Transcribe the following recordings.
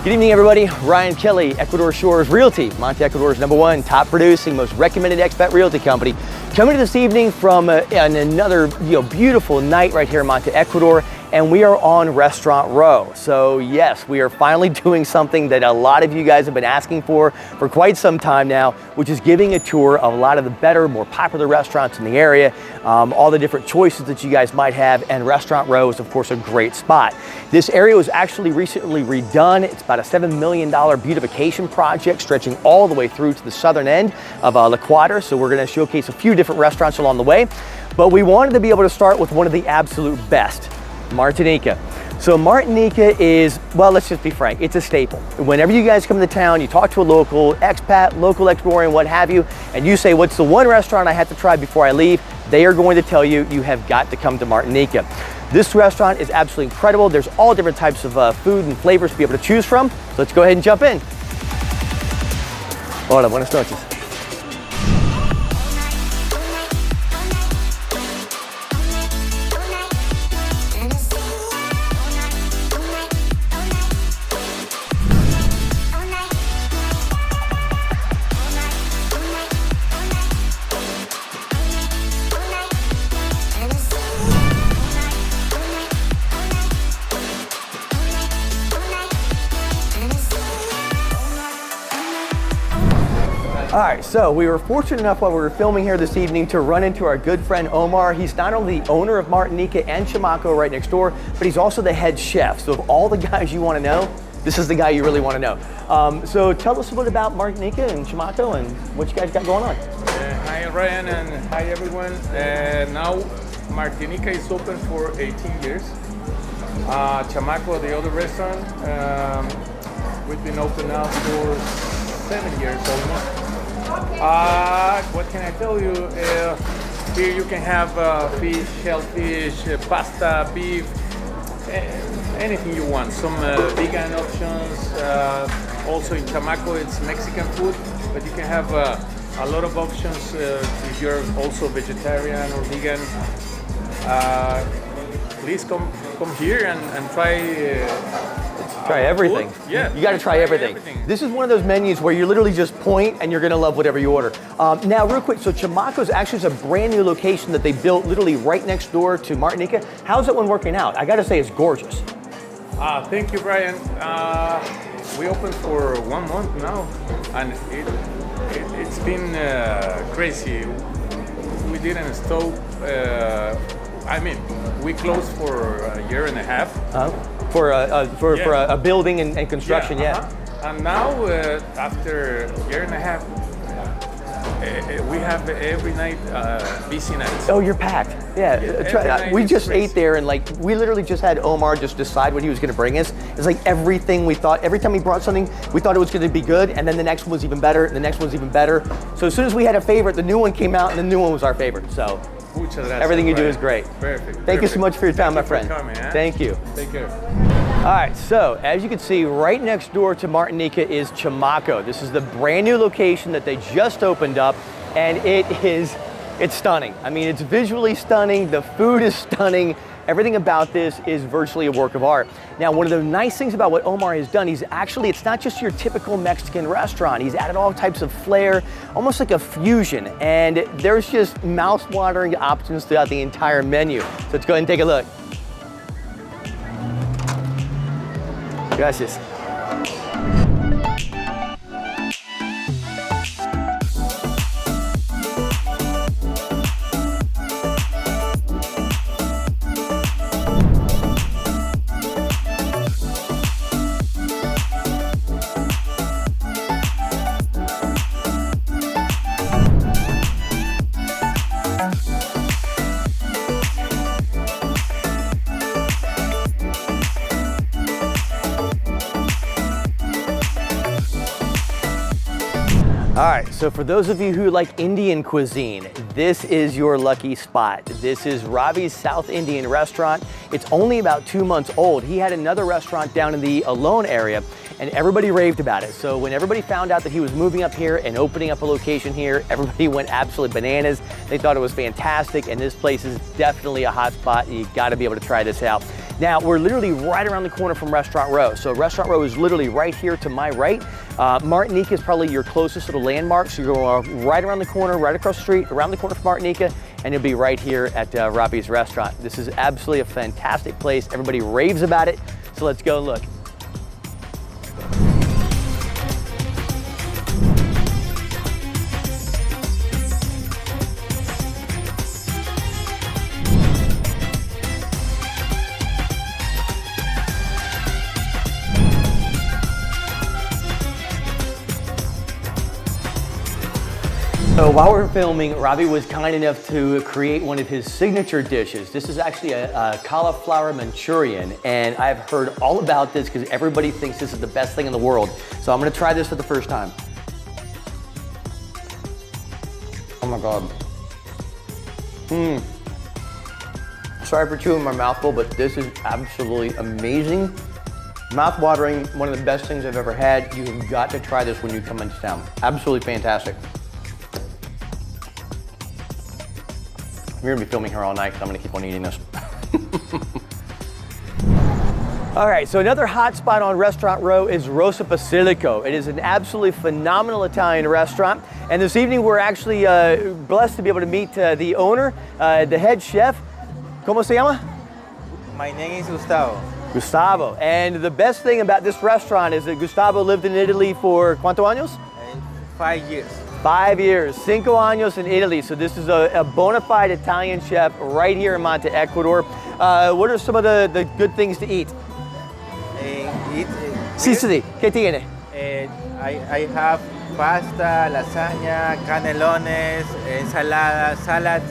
Good evening, everybody. Ryan Kelly, Ecuador Shores Realty, Manta Ecuador's #1 top producing, most recommended expat realty company. Coming to this evening from another beautiful night right here in Manta Ecuador, and we are on Restaurant Row. So yes, we are finally doing something that a lot of you guys have been asking for quite some time now, which is giving a tour of a lot of the better, more popular restaurants in the area, all the different choices that you guys might have, and Restaurant Row is of course a great spot. This area was actually recently redone. It's about a $7 million beautification project stretching all the way through to the southern end of La Quadra. So we're gonna showcase a few different restaurants along the way, but we wanted to be able to start with one of the absolute best, Martinica. So Martinica is, well, let's just be frank, it's a staple. Whenever you guys come to town, you talk to a local expat, local Ecuadorian, what have you, and you say, what's the one restaurant I have to try before I leave? They are going to tell you, you have got to come to Martinica. This restaurant is absolutely incredible. There's all different types of food and flavors to be able to choose from. So let's go ahead and jump in. Hola, buenas noches. All right, so we were fortunate enough while we were filming here this evening to run into our good friend Omar. He's not only the owner of Martinica and Chamaco right next door, but he's also the head chef. So of all the guys you want to know, this is the guy you really want to know. So tell us a bit about Martinica and Chamaco and what you guys got going on. Hi Ryan and hi everyone. Now Martinica is open for 18 years. Chamaco, the other restaurant, we've been open now for 7 years almost. What can I tell you? Here you can have fish, shellfish, pasta, beef, anything you want. Some vegan options. Also in Chamaco it's Mexican food, but you can have a lot of options if you're also vegetarian or vegan. Please come here and try everything. Food. Yeah, you got to try everything. This is one of those menus where you literally just point and you're going to love whatever you order. Now, real quick, so Chamaco's actually is a brand new location that they built literally right next door to Martinica. How's that one working out? I got to say, it's gorgeous. Thank you, Brian. We opened for 1 month now, and it's been crazy. We didn't stop. I mean, we closed for a year and a half. For a building and construction, yeah. And now, after a year and a half, we have every night busy nights. Oh, you're packed. Yeah, we just ate there, and like we literally just had Omar just decide what he was going to bring us. It's like everything we thought. Every time he brought something, we thought it was going to be good, and then the next one was even better, and the next one was even better. So as soon as we had a favorite, the new one came out, and the new one was our favorite. So everything you do is great. Perfect. Thank you so much for your time, my friend. Coming, huh? Thank you. Take care. All right, so as you can see, right next door to Martinica is Chamaco. This is the brand new location that they just opened up, and it's stunning. I mean, it's visually stunning. The food is stunning. Everything about this is virtually a work of art. Now, one of the nice things about what Omar has done, it's not just your typical Mexican restaurant. He's added all types of flair, almost like a fusion. And there's just mouth-watering options throughout the entire menu. So let's go ahead and take a look. Gracias. All right, so for those of you who like Indian cuisine, this is your lucky spot. This is Ravi's South Indian restaurant. It's only about 2 months old. He had another restaurant down in the Alone area, and everybody raved about it. So when everybody found out that he was moving up here and opening up a location here, everybody went absolutely bananas. They thought it was fantastic, and this place is definitely a hot spot. You gotta be able to try this out. Now, we're literally right around the corner from Restaurant Row. So Restaurant Row is literally right here to my right. Martinica is probably your closest little landmark. So you go right around the corner, right across the street, around the corner from Martinica, and you'll be right here at Ravi's restaurant. This is absolutely a fantastic place. Everybody raves about it. So let's go and look. So while we're filming, Ravi was kind enough to create one of his signature dishes. This is actually a cauliflower Manchurian, and I've heard all about this because everybody thinks this is the best thing in the world. So I'm gonna try this for the first time. Oh my God. Sorry for chewing my mouthful, but this is absolutely amazing. Mouth-watering, one of the best things I've ever had. You have got to try this when you come into town. Absolutely fantastic. We're gonna be filming here all night because I'm gonna keep on eating this. All right, so another hot spot on Restaurant Row is Rosso Basilico. It is an absolutely phenomenal Italian restaurant. And this evening we're actually blessed to be able to meet the owner, the head chef. ¿Cómo se llama? My name is Gustavo. Gustavo. And the best thing about this restaurant is that Gustavo lived in Italy for ¿cuántos años? 5 years. 5 years, 5 años in Italy. So this is a bona fide Italian chef right here in Manta, Ecuador. What are some of the good things to eat? Sí, sí, ¿qué tiene? I have pasta, lasagna, canelones, ensaladas, salads,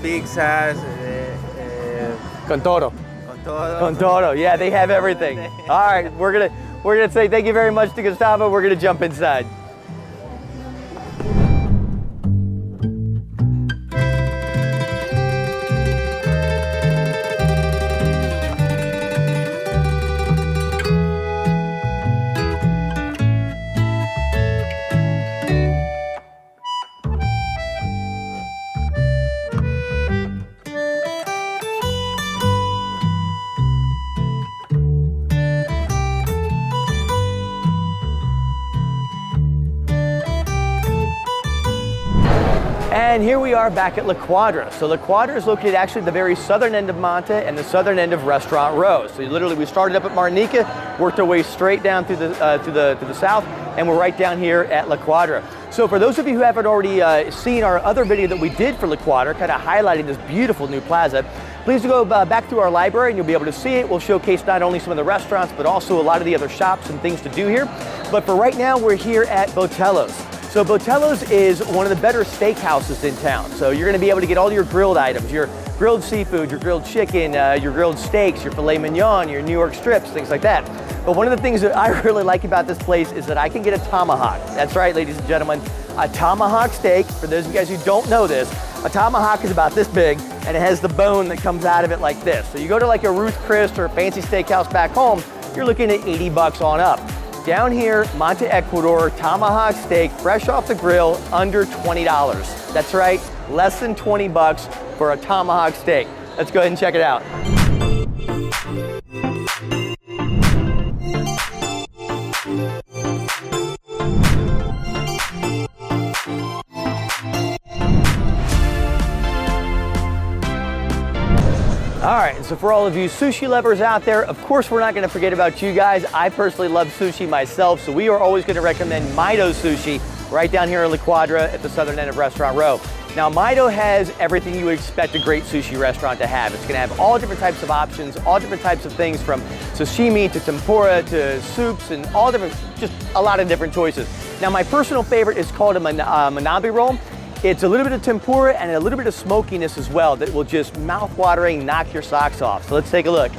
pizzas. Con todo. Con todo. Con todo. Yeah, they have everything. All right, we're gonna say thank you very much to Gustavo. We're gonna jump inside. And here we are back at La Quadra. So La Quadra is located actually at the very southern end of Manta and the southern end of Restaurant Row. So we started up at Martinica, worked our way straight down through to the south, and we're right down here at La Quadra. So for those of you who haven't already seen our other video that we did for La Quadra, kind of highlighting this beautiful new plaza, please go back to our library and you'll be able to see it. We'll showcase not only some of the restaurants, but also a lot of the other shops and things to do here. But for right now, we're here at Botelos. So Botelos is one of the better steakhouses in town. So you're gonna be able to get all your grilled items, your grilled seafood, your grilled chicken, your grilled steaks, your filet mignon, your New York strips, things like that. But one of the things that I really like about this place is that I can get a tomahawk. That's right, ladies and gentlemen, a tomahawk steak. For those of you guys who don't know this, a tomahawk is about this big and it has the bone that comes out of it like this. So you go to like a Ruth Chris or a fancy steakhouse back home, you're looking at 80 bucks on up. Down here, Manta Ecuador, tomahawk steak, fresh off the grill, under $20. That's right, less than 20 bucks for a tomahawk steak. Let's go ahead and check it out. All right, so for all of you sushi lovers out there, of course we're not gonna forget about you guys. I personally love sushi myself, so we are always gonna recommend Maido Sushi right down here in La Quadra at the southern end of Restaurant Row. Now, Maido has everything you would expect a great sushi restaurant to have. It's gonna have all different types of options, all different types of things from sashimi to tempura to soups and all different, just a lot of different choices. Now, my personal favorite is called a manabe roll. It's a little bit of tempura and a little bit of smokiness as well that will just mouth-watering, knock your socks off. So let's take a look.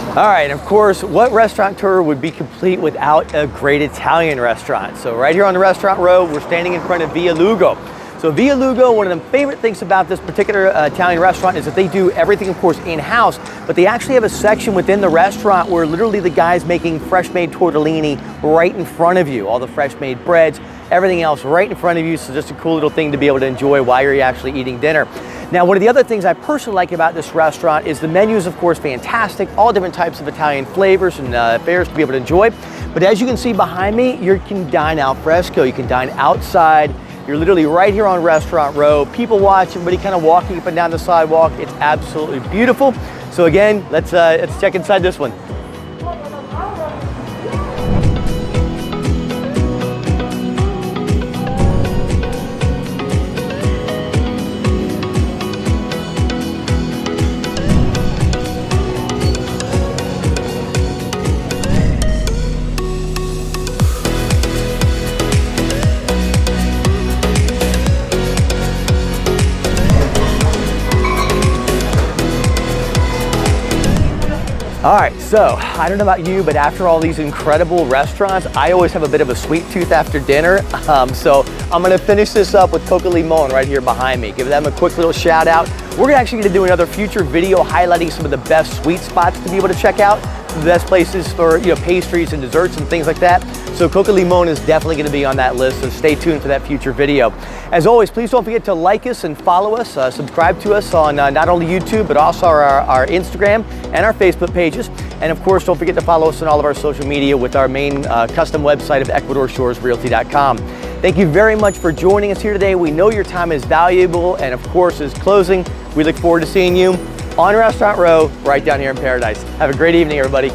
All right, and of course, what restaurateur would be complete without a great Italian restaurant? So right here on the restaurant row, we're standing in front of Via Lugo. So Via Lugo, one of the favorite things about this particular Italian restaurant is that they do everything, of course, in-house, but they actually have a section within the restaurant where literally the guy's making fresh-made tortellini right in front of you. All the fresh-made breads, everything else right in front of you. So just a cool little thing to be able to enjoy while you're actually eating dinner. Now, one of the other things I personally like about this restaurant is the menu is, of course, fantastic. All different types of Italian flavors and fares to be able to enjoy. But as you can see behind me, you can dine al fresco. You can dine outside. You're literally right here on Restaurant Row. People watch, everybody kind of walking up and down the sidewalk. It's absolutely beautiful. So again, let's check inside this one. All right, so I don't know about you, but after all these incredible restaurants, I always have a bit of a sweet tooth after dinner. So I'm gonna finish this up with Coco Limon right here behind me. Give them a quick little shout out. We're actually gonna do another future video highlighting some of the best sweet spots to be able to check out, the best places for pastries and desserts and things like that. So Coco Limon is definitely gonna be on that list, so stay tuned for that future video. As always, please don't forget to like us and follow us, subscribe to us on not only YouTube, but also our Instagram and our Facebook pages. And of course, don't forget to follow us on all of our social media with our main custom website of EcuadorShoresRealty.com. Thank you very much for joining us here today. We know your time is valuable, and of course, is closing. We look forward to seeing you on Restaurant Row right down here in Paradise. Have a great evening, everybody.